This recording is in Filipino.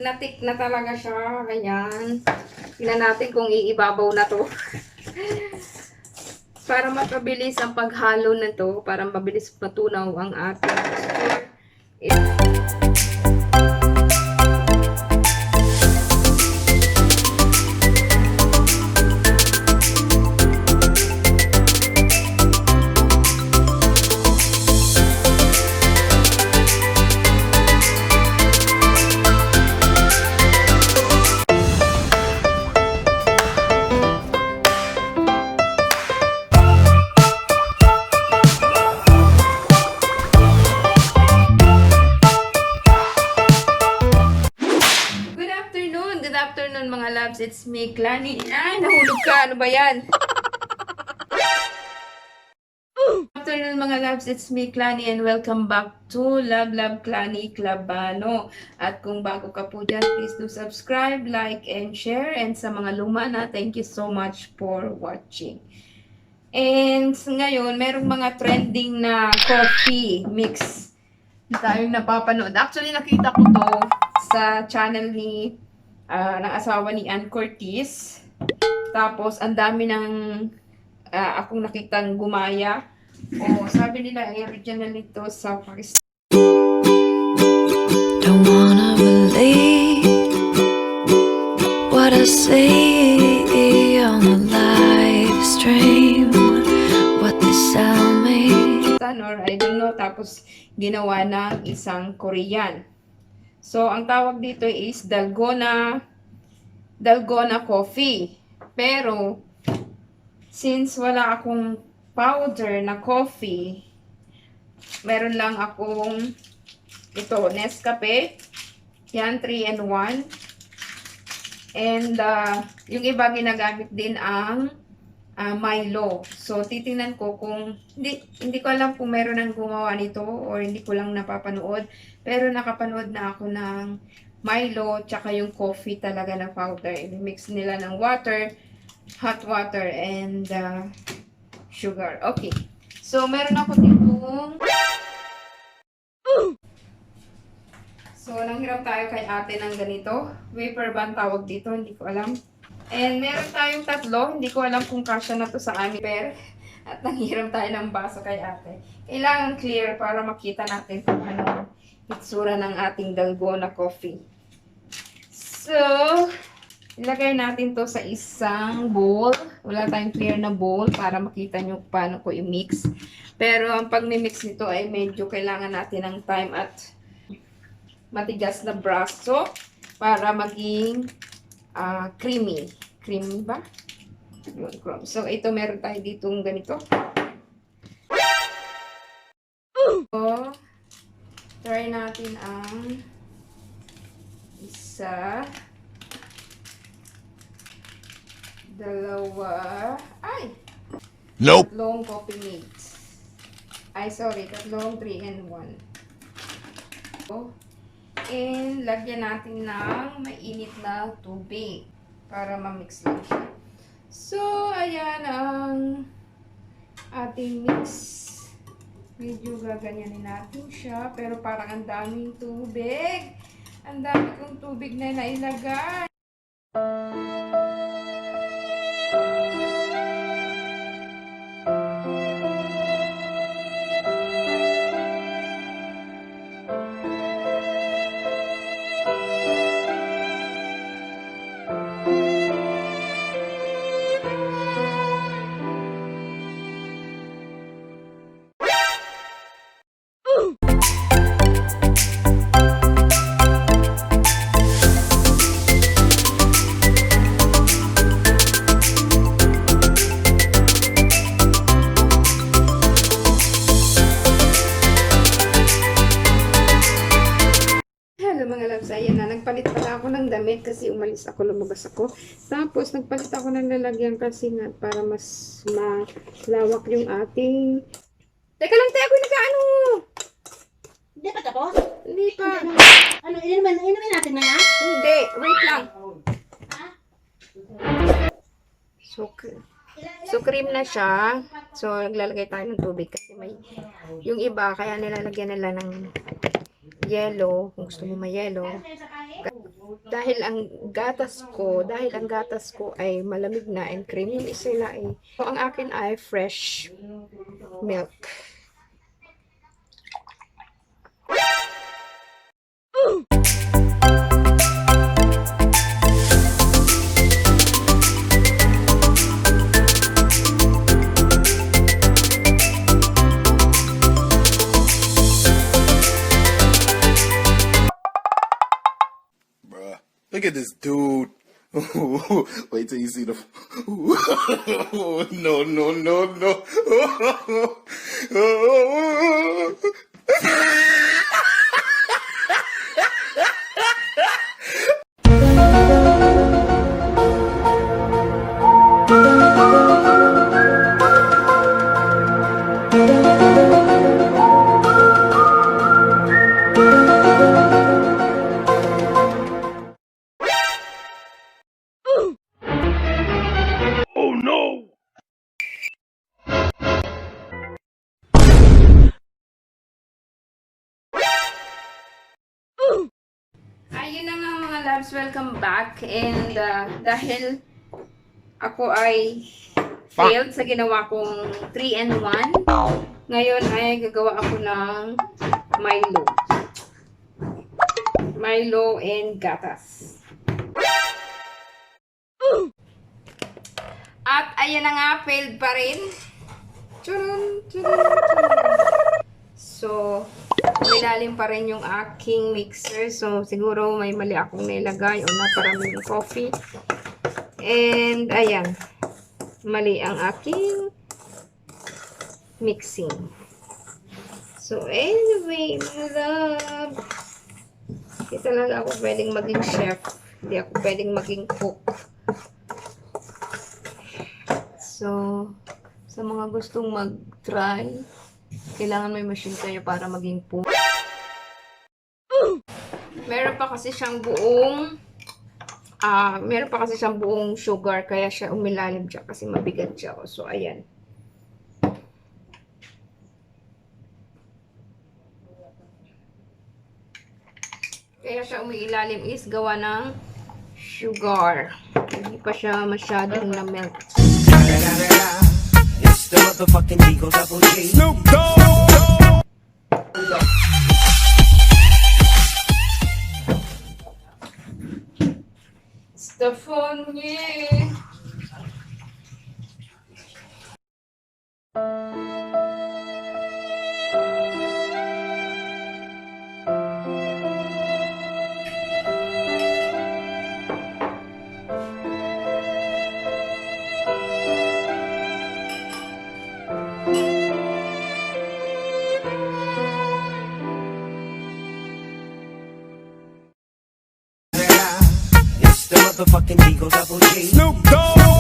Natik na talaga siya. Ayan. Tingnan natin kung iibabaw na to. Para mapabilis ang paghalo na to. Para mabilis matunaw ang ating store. Mga loves, it's me, Clani. Ay, nahulog ka. Ano ba yan? Good afternoon, mga loves, it's me, Clani, and welcome back to Love Clani Clubano. At kung bago ka po dyan, please do subscribe, like, and share. And sa mga luma na, thank you so much for watching. And ngayon, merong mga trending na coffee mix na tayong napapanood. Actually, nakita ko to sa channel ni ng asawa ni Ann Curtis. Tapos, ang dami ng akong nakitang gumaya. Sabi nila, original nito sa Pakistan. Don't wanna believe what I see on the live stream. What they sell me. Or I don't know. Tapos, ginawa ng isang Korean. So, ang tawag dito is Dalgona coffee. Pero, since wala akong powder na coffee, meron lang akong ito, Nescafe. Yan, 3&1. And, yung iba ginagamit din ang Milo. So, titingnan ko kung, hindi ko alam kung meron nang gumawa nito or hindi ko lang napapanood. Pero nakapanood na ako ng Milo, tsaka yung coffee talaga na powder. I-mix nila ng water, hot water, and sugar. Okay. So, meron ako ditong so, nanghiram tayo kay ate ng ganito. Wafer ba ang tawag dito? Hindi ko alam. And meron tayong tatlo. Hindi ko alam kung kasya na to sa amin. At nanghiram tayo ng baso kay ate. Kailangan clear para makita natin kung ano itsura ng ating Dalgona coffee. So, ilagay natin to sa isang bowl. Wala tayong clear na bowl para makita nyo paano ko i-mix. Pero ang pag-mix nito ay medyo kailangan natin ng time at matigas na braso para maging creamy. Creamy ba? Yun, so, ito meron tayo ditong ganito. So, try natin ang isa, dalawa, ay! Nope! Tatlong coffee mix. Ay, sorry, tatlong 3&1. And, lagyan natin ng mainit na tubig para ma-mix lang siya. So, ayan ang ating mix. Medyo gaganyanin natin siya, pero parang ang daming tubig. Ang dami kong tubig na nailagay. Ayan na, nagpalit pala ako ng damit kasi umalis ako, lumabas ako. Tapos, nagpalit ako ng lalagyan kasi nga para mas malawak yung ating... Teka lang, tayo ako nag-ano! Hindi pa tapos? Hindi pa. Ano, inumin natin na yan? Hindi, wait lang. So, cream na siya. So, naglalagay tayo ng tubig kasi may... Yung iba, kaya nilalagyan nila ng yellow, kung gusto mo may yellow. dahil ang gatas ko ay malamig na and cream, yung isa na eh. So, ang akin ay fresh milk. Look at this dude. Wait till you see the. No, no, no, no. Ayun na nga mga loves, welcome back. And dahil ako ay failed sa ginawa kong 3-in-1, ngayon ay gagawa ako ng Milo. Milo and gatas. At ayan na nga, failed pa rin. Tcharam, tcharam, tcharam. So, malalim pa rin yung aking mixer. So, siguro may mali akong nilagay o naparami yung coffee. And, ayan. Mali ang aking mixing. So, anyway, my love. Hindi talaga ako pwedeng maging chef. Hindi ako pwedeng maging cook. So, sa mga gustong mag-try, kailangan may machine kayo para maging po. Meron pa kasi siyang buong sugar, kaya siya umilalim siya kasi mabigat siya. So, ayan. Kaya siya umiilalim is gawa ng sugar. Hindi pa siya masyadong na-melt. The motherfucking Eagle Double G. Snoop Dogg. Stephanie. It's the motherfucking Eagle Double G. Snoop Dogg.